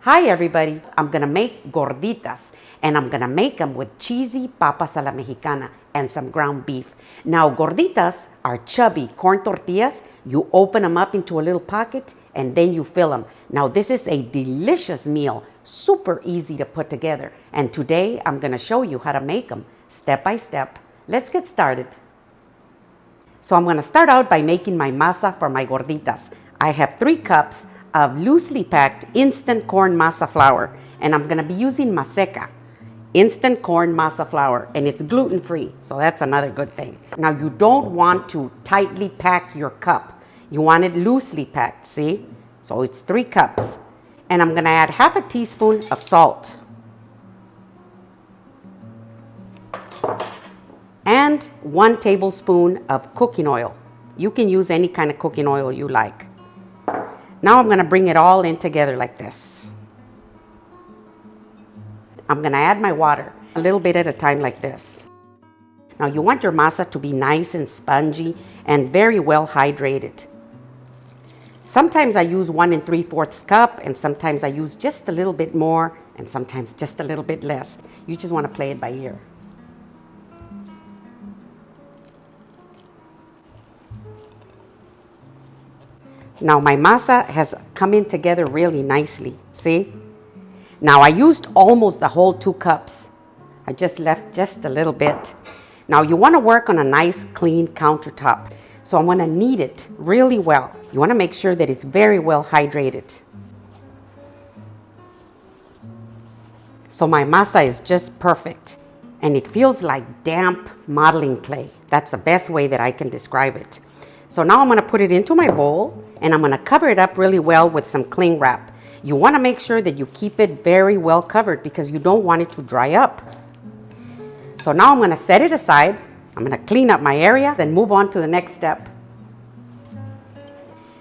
Hi everybody, I'm gonna make gorditas and I'm gonna make them with cheesy papas a la Mexicana and some ground beef. Now gorditas are chubby corn tortillas. You open them up into a little pocket and then you fill them. Now this is a delicious meal, super easy to put together. And today I'm gonna show you how to make them step by step. Let's get started. So I'm gonna start out by making my masa for my gorditas. I have 3 cups of loosely packed instant corn masa flour, and I'm gonna be using Mexicana instant corn masa flour, and it's gluten-free, so that's another good thing. Now you don't want to tightly pack your cup. You want it loosely packed, see? So it's 3 cups. And I'm gonna add half a teaspoon of salt. And 1 tablespoon of cooking oil. You can use any kind of cooking oil you like. Now I'm gonna bring it all in together like this. I'm gonna add my water, a little bit at a time like this. Now you want your masa to be nice and spongy and very well hydrated. Sometimes I use 1 3/4 cup, and sometimes I use just a little bit more, and sometimes just a little bit less. You just wanna play it by ear. Now my masa has come in together really nicely, see? Now I used almost the whole 2 cups. I just left just a little bit. Now you wanna work on a nice clean countertop. So I'm gonna knead it really well. You wanna make sure that it's very well hydrated. So my masa is just perfect, and it feels like damp modeling clay. That's the best way that I can describe it. So now I'm gonna put it into my bowl, and I'm gonna cover it up really well with some cling wrap. You wanna make sure that you keep it very well covered because you don't want it to dry up. So now I'm gonna set it aside. I'm gonna clean up my area, then move on to the next step.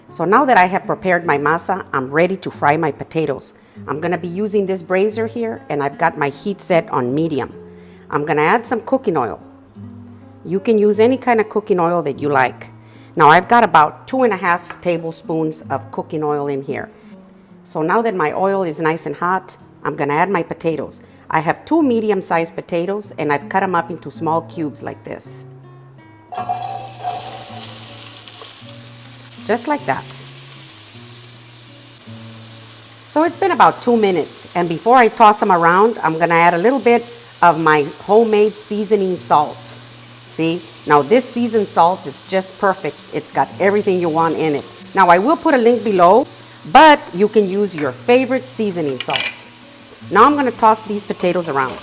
So now that I have prepared my masa, I'm ready to fry my potatoes. I'm gonna be using this brazier here, and I've got my heat set on medium. I'm gonna add some cooking oil. You can use any kind of cooking oil that you like. Now I've got about 2.5 tablespoons of cooking oil in here. So now that my oil is nice and hot, I'm gonna add my potatoes. I have 2 medium-sized potatoes, and I've cut them up into small cubes like this. Just like that. So it's been about 2 minutes, and before I toss them around, I'm gonna add a little bit of my homemade seasoning salt. See? Now this seasoned salt is just perfect. It's got everything you want in it. Now I will put a link below, but you can use your favorite seasoning salt. Now I'm gonna toss these potatoes around.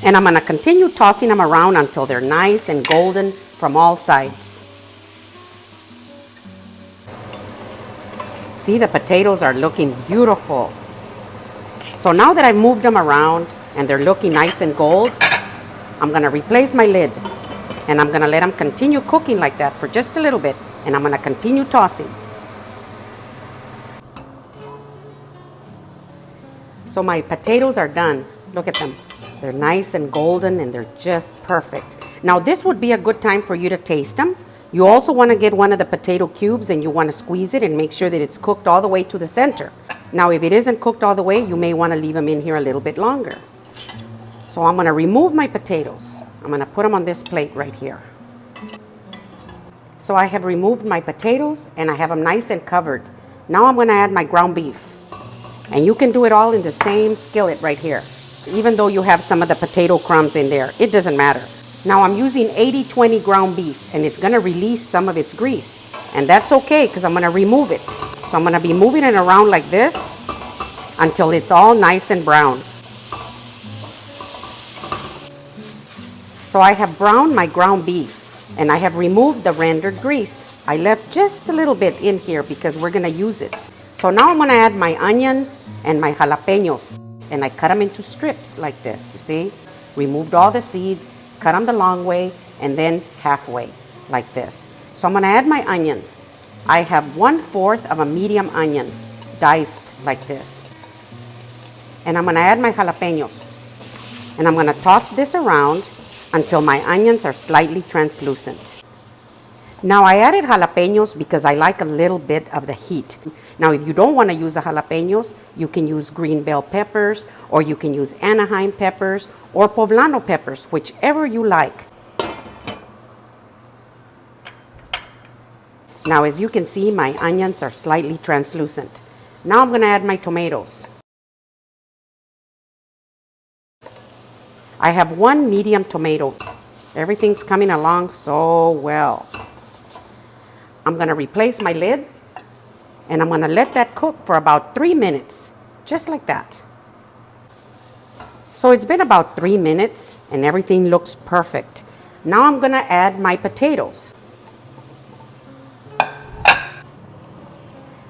And I'm gonna continue tossing them around until they're nice and golden from all sides. See, the potatoes are looking beautiful. So now that I've moved them around and they're looking nice and gold, I'm gonna replace my lid, and I'm gonna let them continue cooking like that for just a little bit, and I'm gonna continue tossing. So my potatoes are done. Look at them. They're nice and golden, and they're just perfect. Now this would be a good time for you to taste them. You also wanna get one of the potato cubes, and you wanna squeeze it and make sure that it's cooked all the way to the center. Now if it isn't cooked all the way, you may wanna leave them in here a little bit longer. So I'm gonna remove my potatoes. I'm gonna put them on this plate right here. So I have removed my potatoes, and I have them nice and covered. Now I'm gonna add my ground beef. And you can do it all in the same skillet right here. Even though you have some of the potato crumbs in there, it doesn't matter. Now I'm using 80-20 ground beef, and it's gonna release some of its grease. And that's okay, because I'm gonna remove it. So I'm gonna be moving it around like this until it's all nice and brown. So I have browned my ground beef, and I have removed the rendered grease. I left just a little bit in here because we're gonna use it. So now I'm gonna add my onions and my jalapenos, and I cut them into strips like this, you see? Removed all the seeds, cut them the long way, and then halfway, like this. So I'm gonna add my onions. I have 1/4 of a medium onion, diced like this. And I'm gonna add my jalapenos. And I'm gonna toss this around until my onions are slightly translucent. Now I added jalapenos because I like a little bit of the heat. Now if you don't want to use the jalapenos, you can use green bell peppers, or you can use Anaheim peppers or poblano peppers, whichever you like. Now as you can see, my onions are slightly translucent. Now I'm going to add my tomatoes. I have one medium tomato. Everything's coming along so well. I'm going to replace my lid, and I'm going to let that cook for about 3 minutes, just like that. So it's been about 3 minutes and everything looks perfect. Now I'm going to add my potatoes.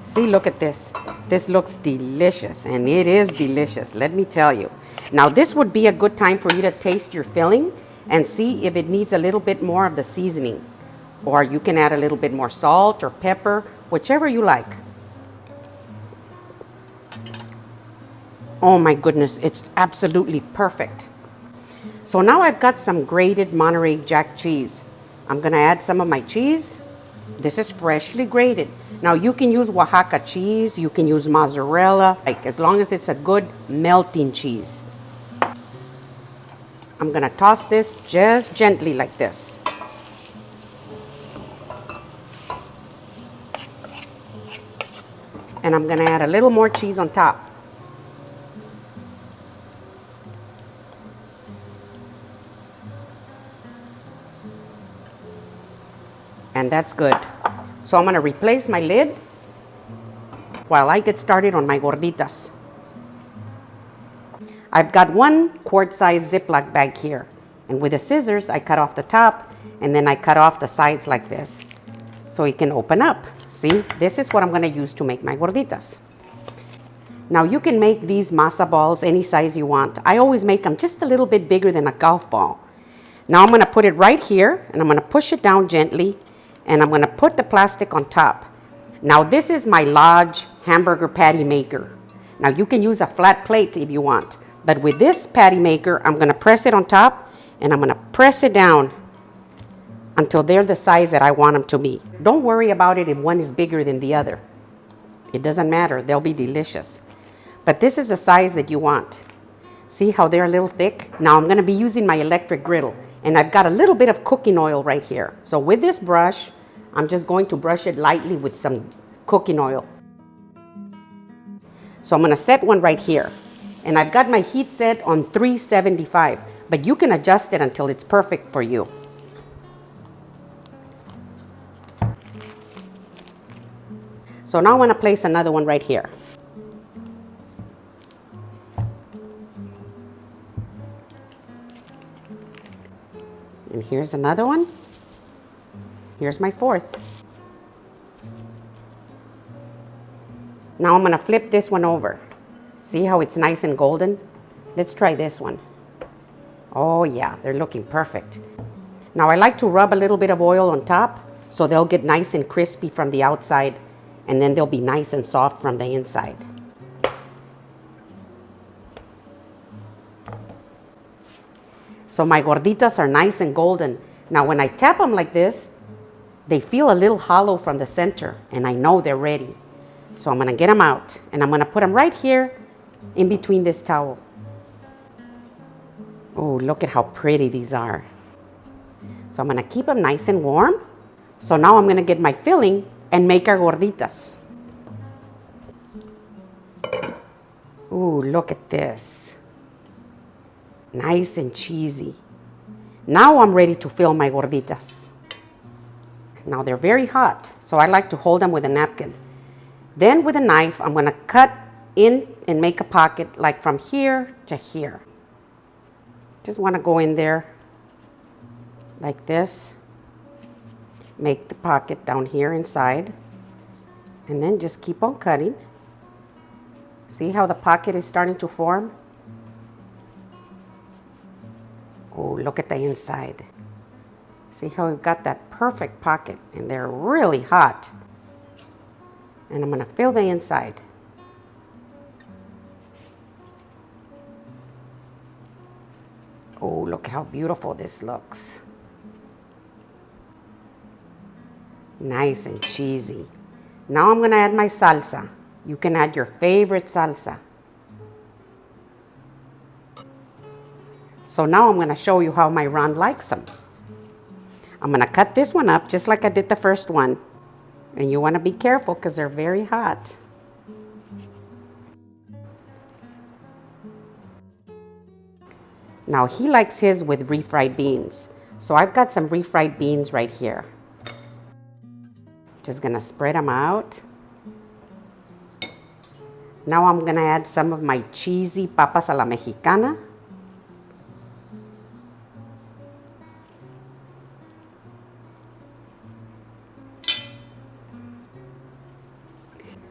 See, look at this. This looks delicious, and it is delicious, let me tell you. Now this would be a good time for you to taste your filling and see if it needs a little bit more of the seasoning. Or you can add a little bit more salt or pepper, whichever you like. Oh my goodness, it's absolutely perfect. So now I've got some grated Monterey Jack cheese. I'm gonna add some of my cheese. This is freshly grated. Now you can use Oaxaca cheese, you can use mozzarella, like as long as it's a good melting cheese. I'm gonna toss this just gently like this. And I'm gonna add a little more cheese on top. And that's good. So I'm gonna replace my lid while I get started on my gorditas. I've got one quart-size Ziploc bag here. And with the scissors, I cut off the top, and then I cut off the sides like this, so it can open up. See, this is what I'm gonna use to make my gorditas. Now you can make these masa balls any size you want. I always make them just a little bit bigger than a golf ball. Now I'm gonna put it right here, and I'm gonna push it down gently, and I'm gonna put the plastic on top. Now this is my Lodge hamburger patty maker. Now you can use a flat plate if you want, but with this patty maker, I'm gonna press it on top, and I'm gonna press it down until they're the size that I want them to be. Don't worry about it if one is bigger than the other. It doesn't matter, they'll be delicious. But this is the size that you want. See how they're a little thick? Now I'm gonna be using my electric griddle, and I've got a little bit of cooking oil right here. So with this brush, I'm just going to brush it lightly with some cooking oil. So I'm gonna set one right here. And I've got my heat set on 375, but you can adjust it until it's perfect for you. So now I want to place another one right here. And here's another one. Here's my fourth. Now I'm going to flip this one over. See how it's nice and golden? Let's try this one. Oh yeah, they're looking perfect. Now I like to rub a little bit of oil on top so they'll get nice and crispy from the outside, and then they'll be nice and soft from the inside. So my gorditas are nice and golden. Now when I tap them like this, they feel a little hollow from the center, and I know they're ready. So I'm gonna get them out, and I'm gonna put them right here in between this towel. Oh, look at how pretty these are. So I'm gonna keep them nice and warm. So now I'm gonna get my filling and make our gorditas. Ooh, look at this. Nice and cheesy. Now I'm ready to fill my gorditas. Now they're very hot, so I like to hold them with a napkin. Then with a knife, I'm gonna cut in and make a pocket like from here to here. Just wanna go in there like this. Make the pocket down here inside, and then just keep on cutting. See how the pocket is starting to form? Oh, look at the inside. See how we've got that perfect pocket, and they're really hot. And I'm gonna fill the inside. Oh, look at how beautiful this looks. Nice and cheesy. Now I'm gonna add my salsa. You can add your favorite salsa. So now I'm gonna show you how my Ron likes them. I'm gonna cut this one up just like I did the first one. And you wanna be careful because they're very hot. Now he likes his with refried beans. So I've got some refried beans right here. Just gonna spread them out. Now I'm gonna add some of my cheesy papas a la Mexicana.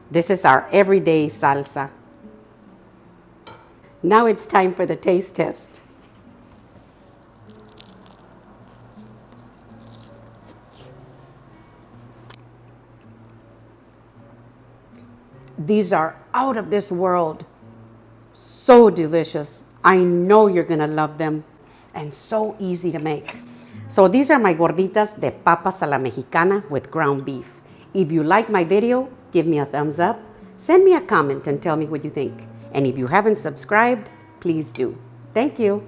This is our everyday salsa. Now it's time for the taste test. These are out of this world. So delicious. I know you're gonna love them. And so easy to make. So these are my gorditas de papas a la Mexicana with ground beef. If you like my video, give me a thumbs up. Send me a comment and tell me what you think. And if you haven't subscribed, please do. Thank you.